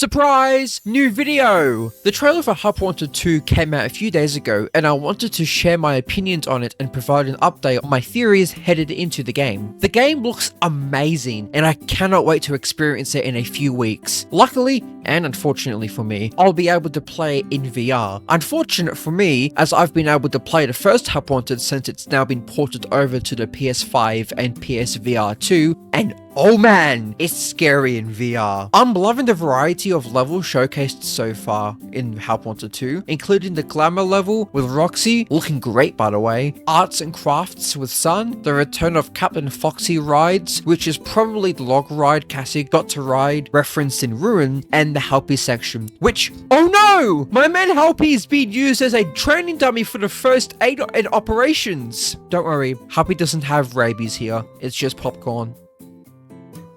Surprise! New video! The trailer for Help Wanted 2 came out a few days ago, and I wanted to share my opinions on it and provide an update on my theories headed into the game. The game looks amazing, and I cannot wait to experience it in a few weeks. Luckily, and unfortunately for me, I'll be able to play it in VR. Unfortunate for me, as I've been able to play the first Help Wanted since it's now been ported over to the PS5 and PSVR 2, and oh man, it's scary in VR. I'm loving the variety of levels showcased so far in Help Wanted 2, including the glamour level with Roxy, looking great by the way, arts and crafts with Sun, the return of Captain Foxy rides, which is probably the log ride Cassie got to ride referenced in Ruin, and the Helpy section, which, oh no! My man Helpy is being used as a training dummy for the first aid and operations. Don't worry, Helpy doesn't have rabies here, it's just popcorn.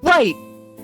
Wait!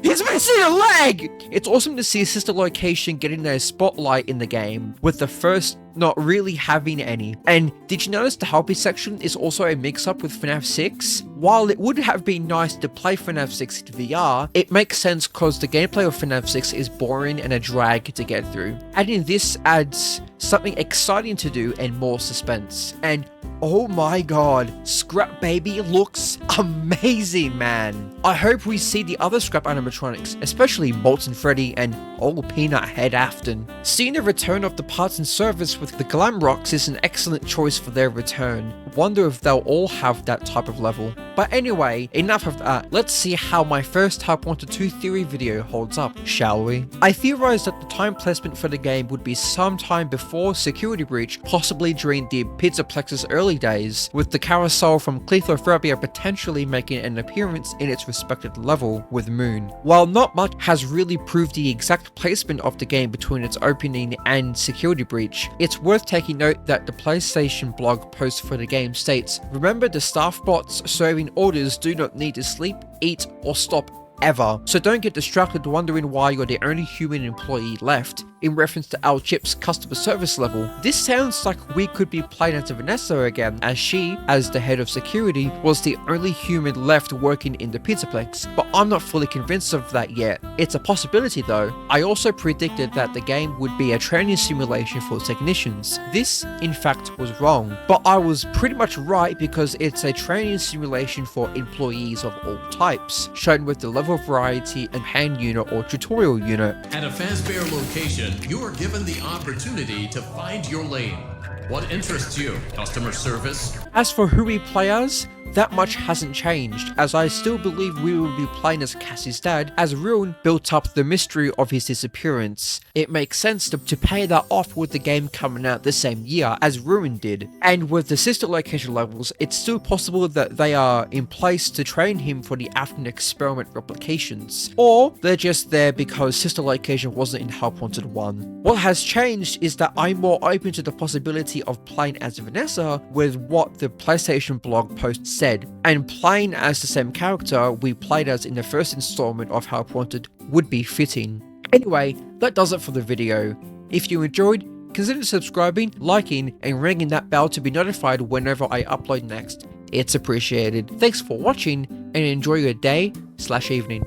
He's missing a leg! It's awesome to see Sister Location getting their spotlight in the game, with the first not really having any. And did you notice the Helpy section is also a mix-up with FNAF 6? While it would have been nice to play FNAF 6 in VR, it makes sense cause the gameplay of FNAF 6 is boring and a drag to get through. Adding this adds something exciting to do and more suspense. And oh my god, Scrap Baby looks amazing, man. I hope we see the other Scrap animatronics, especially Molten Freddy and old Peanut Head Afton. Seeing the return of the parts and service with the Glam Rocks is an excellent choice for their return. Wonder if they'll all have that type of level. But anyway, enough of that. Let's see how my first Help Wanted 2 theory video holds up, shall we? I theorized that the time placement for the game would be sometime before Security Breach, possibly during the Pizzaplex's early days, with the carousel from Clethophobia potentially making an appearance in its respected level with Moon. While not much has really proved the exact placement of the game between its opening and Security Breach, it's worth taking note that the PlayStation blog post for the game states, "Remember, the staff bots serving orders do not need to sleep, eat, or stop ever, so don't get distracted wondering why you're the only human employee left," in reference to Al Chip's customer service level. This sounds like we could be playing as Vanessa again, as she, as the head of security, was the only human left working in the Pizzaplex, but I'm not fully convinced of that yet. It's a possibility though. I also predicted that the game would be a training simulation for technicians. This, in fact, was wrong, but I was pretty much right because it's a training simulation for employees of all types, shown with the level of variety and hand unit or tutorial unit. At a Fazbear location, you are given the opportunity to find your lane. What interests you? Customer service? As for who we play as, that much hasn't changed, as I still believe we will be playing as Cassie's dad, as Ruin built up the mystery of his disappearance. It makes sense to pay that off with the game coming out the same year as Ruin did. And with the sister location levels, it's still possible that they are in place to train him for the Afton experiment replications. Or they're just there because sister location wasn't in Help Wanted 1. What has changed is that I'm more open to the possibility of playing as Vanessa with what the PlayStation blog post said, and playing as the same character we played as in the first installment of Help Wanted would be fitting. Anyway, that does it for the video. If you enjoyed, consider subscribing, liking, and ringing that bell to be notified whenever I upload next. It's appreciated. Thanks for watching, and enjoy your day/evening.